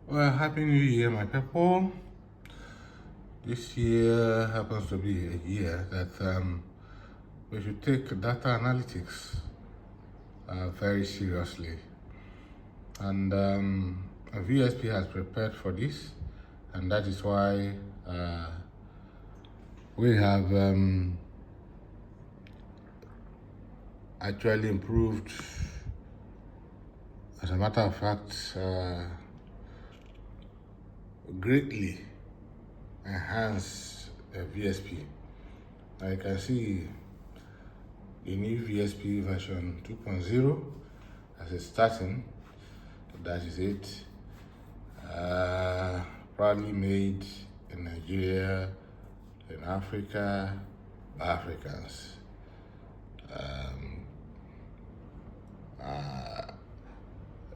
Well, Happy New Year, my people. This year happens to be a year that we should take data analytics very seriously. And VSP has prepared for this, and that is why we have actually improved, as a matter of fact, greatly enhance VSP. Now you can see the new VSP version 2.0 as it's starting. That is it. Proudly made in Nigeria, in Africa, by Africans.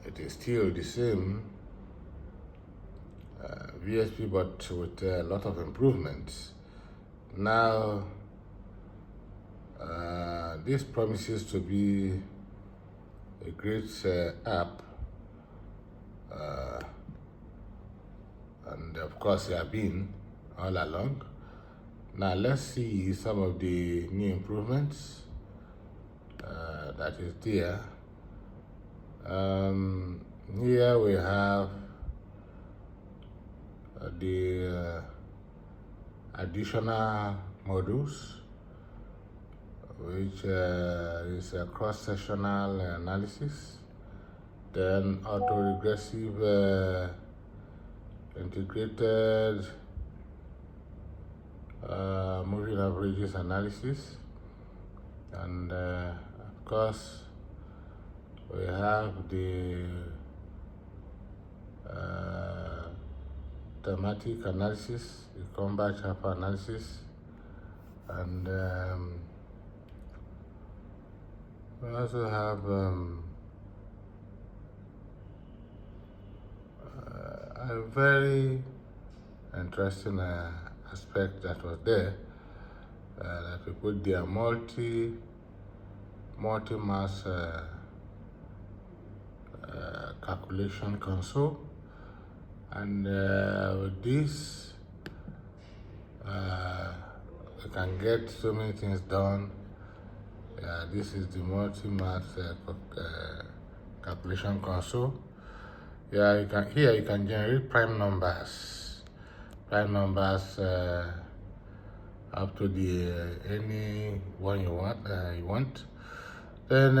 It is still the same VSP, but with a lot of improvements. Now, this promises to be a great app, and of course, it has been all along. Now, let's see some of the new improvements that is there. Here we have the additional modules, which is a cross-sectional analysis, then autoregressive integrated moving averages analysis, and of course we have the thematic analysis, the combat chapter analysis, and we also have a very interesting aspect that was there, that we put their multi-mass calculation console, and with this we can get so many things done. This is the multi-mass calculation console. You can generate prime numbers up to the any one you want. Then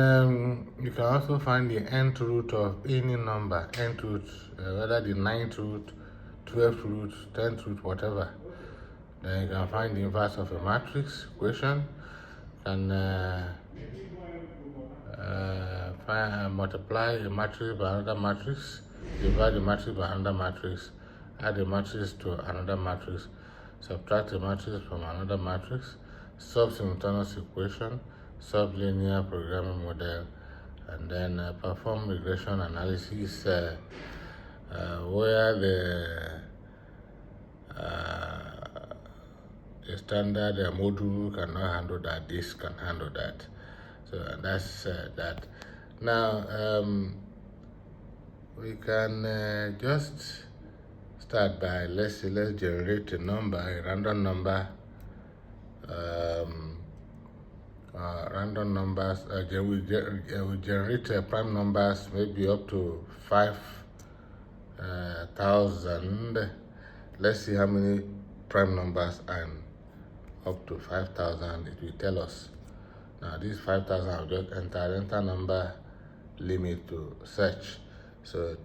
you can also find the nth root of any number, nth root, whether the 9th root, 12th root, 10th root, whatever. Then you can find the inverse of a matrix equation, and multiply a matrix by another matrix, divide the matrix by another matrix, add a matrix to another matrix, subtract a matrix from another matrix, solve simultaneous equation, solve linear programming model, and then perform regression analysis where the standard module cannot handle that, this can handle that. So that's that. Now we can just start by let's generate a number, a random number. Random numbers. We generate prime numbers, maybe up to 5,000. Let's see how many prime numbers and up to 5,000 it will tell us. Now this 5,000 I'll just enter number limit to search. So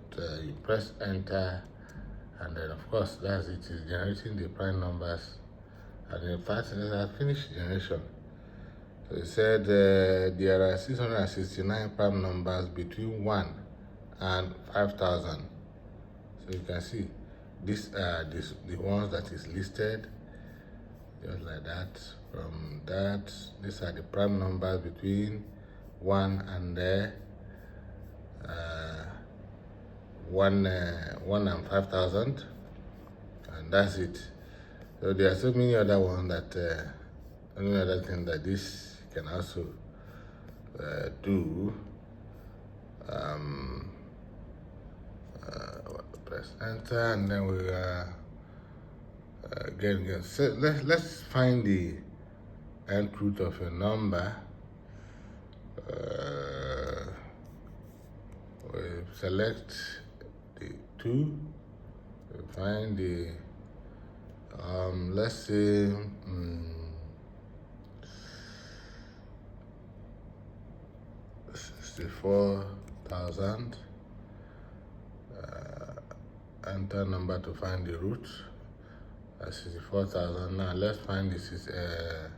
you press enter, and then of course that's it, is generating the prime numbers. And in fact it has finished generation. So it said there are 669 prime numbers between 1 and 5,000. So you can see these are the ones that is listed, just like that. From that, these are the prime numbers between 1 and 1 and 5,000, and that's it. So there are so many other ones that any other thing that this can also do. press enter, and then we again. So let's find the end root of a number. We select the 2. We find the let's say 64,000. Enter number to find the root. 64,000. Now let's find this is the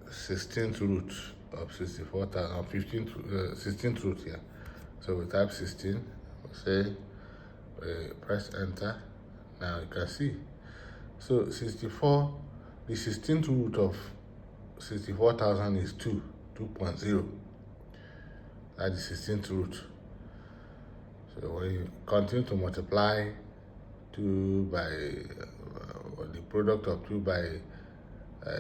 16th root of 64,000, 16th root here. So we type 16, we say, we press enter. Now you can see. So 64, the 16th root of 64,000 is 2.0. That is 16th root. So when you continue to multiply 2 by the product of 2 by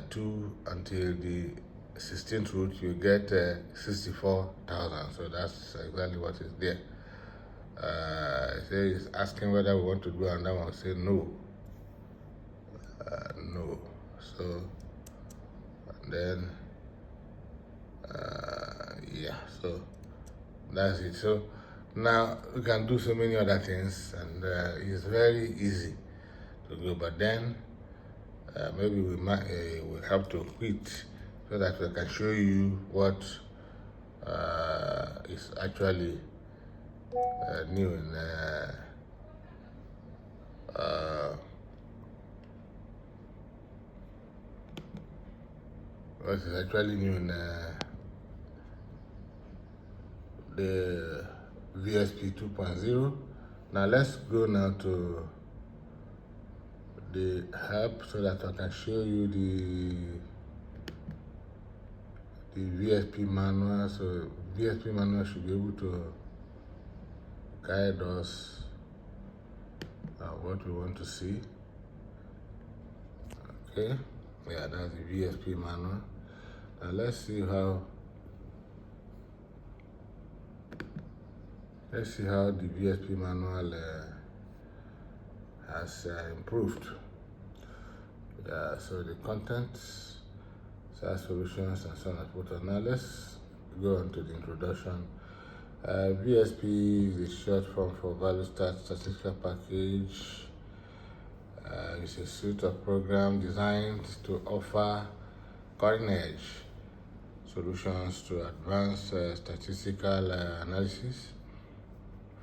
2 until the 16th root, you get 64,000. So that's exactly what is there. It's asking whether we want to do another one. Say no. No. So and then yeah. So that's it. So now we can do so many other things, and it's very easy to go. But then maybe we have to quit so that we can show you what is actually new in what is actually new in the VSP 2.0. Now let's go now to the help so that I can show you the VSP manual. So VSP manual should be able to guide us what we want to see. Okay, yeah, that's the VSP manual. Now let's see how the VSP manual has improved. Yeah, so the contents, SaaS solutions, and so on and so forth. Now let's go on to the introduction. VSP is a short form for Value Statistical Package. It's a suite of programs designed to offer cutting-edge solutions to advanced statistical analysis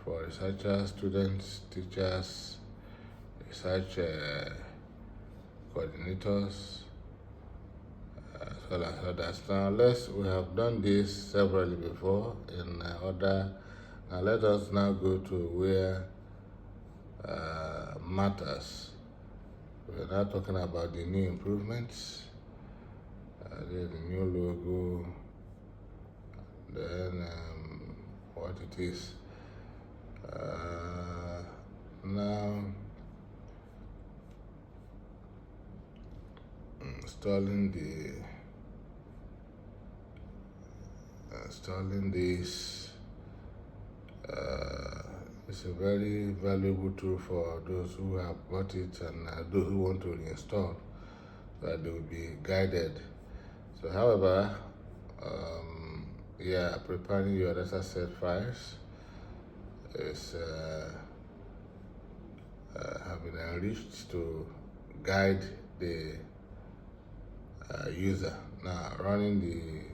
for researchers, students, teachers, research coordinators, as well as others. Now we have done this severally before in other. Now let us now go to where matters. We're now talking about the new improvements. There's the new logo, then what it is. Now installing this is a very valuable tool for those who have bought it and those who want to reinstall, so that they will be guided. So however, preparing your data set files is have been enriched to guide the user. Now running the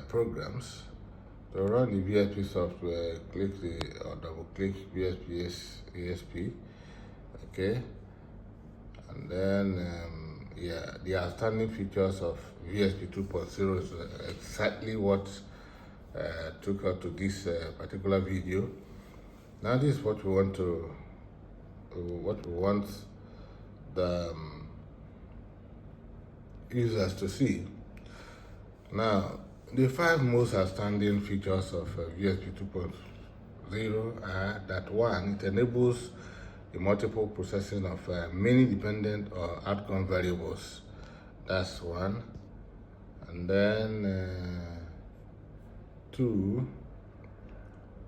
programs. To run the VSP software, double click VSP ESP, okay, and then the outstanding features of VSP 2.0 is exactly what took us to this particular video. Now this is what we want the users to see. Now, the 5 most outstanding features of VSP 2.0 are that 1, it enables the multiple processing of many dependent or outcome variables. That's 1. And then 2,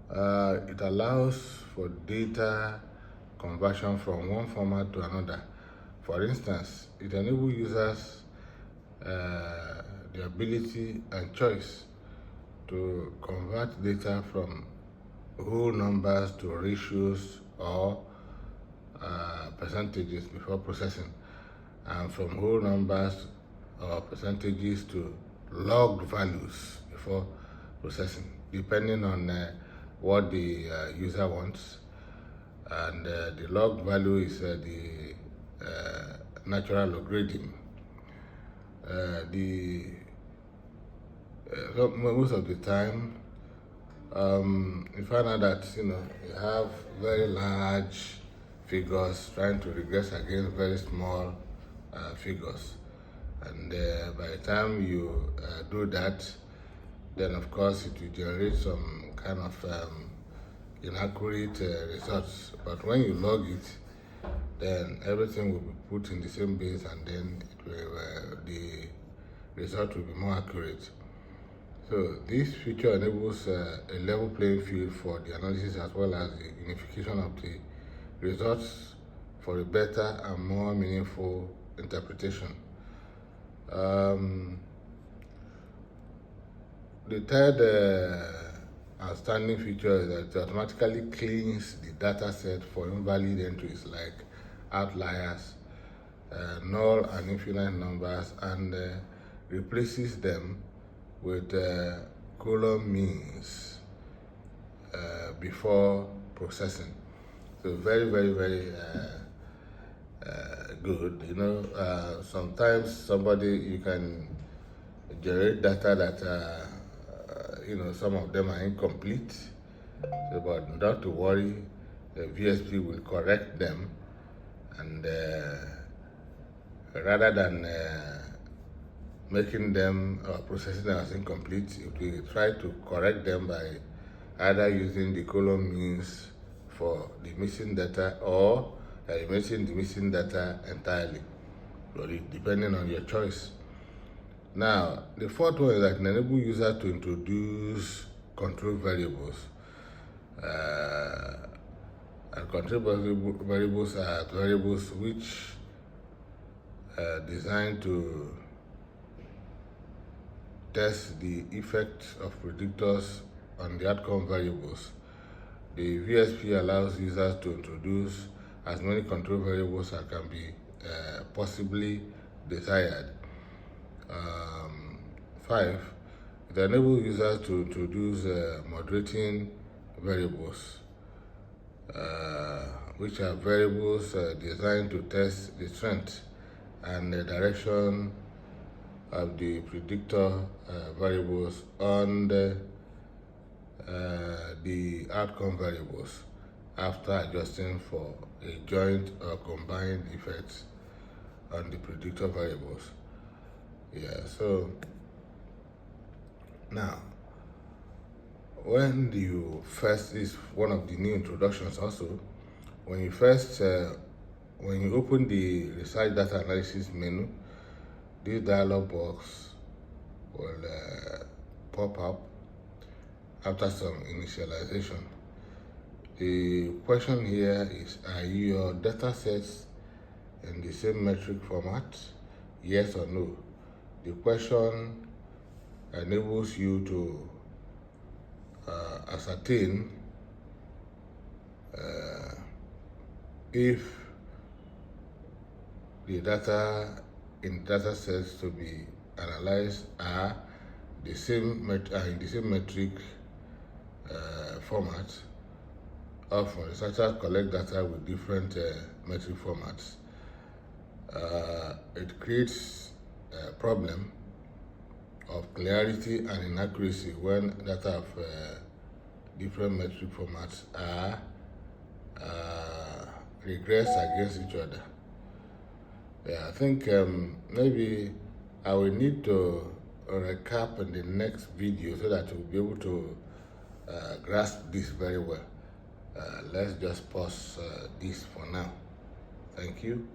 It allows for data conversion from one format to another. For instance, it enables users the ability and choice to convert data from whole numbers to ratios or percentages before processing, and from whole numbers or percentages to logged values before processing, depending on what the user wants. And the log value is the natural logarithm. Most of the time, you find out that you have very large figures trying to regress against very small figures, and by the time you do that, then of course it will generate some kind of inaccurate results. But when you log it, then everything will be put in the same base, and then the result will be more accurate. So this feature enables a level playing field for the analysis as well as the unification of the results for a better and more meaningful interpretation. The third outstanding feature is that it automatically cleans the data set for invalid entries like outliers, null and infinite numbers, and replaces them with column means before processing. So very, very, very good. Sometimes you can generate data that some of them are incomplete, but not to worry, the VSP will correct them, and rather than making them or processing them as incomplete, it will try to correct them by either using the column means for the missing data or erasing the missing data entirely, depending on your choice. Now, the fourth one is that it enables users to introduce control variables. And control variables are variables which are designed to test the effect of predictors on the outcome variables. The VSP allows users to introduce as many control variables as can be possibly desired. 5, it enables users to introduce moderating variables, which are variables designed to test the strength and the direction of the predictor variables on the outcome variables after adjusting for a joint or combined effects on the predictor variables. So now, when you first, is one of the new introductions also, when you open the research data analysis menu, this dialog box will pop up after some initialization. The question here is, are your data sets in the same metric format? Yes or no? The question enables you to ascertain if the data in data sets to be analyzed are in the same metric format. Often researchers collect data with different metric formats. It creates a problem of clarity and inaccuracy when data of different metric formats are regress against each other. I think maybe I will need to recap in the next video so that we'll be able to grasp this very well. Let's just pause this for now. Thank you.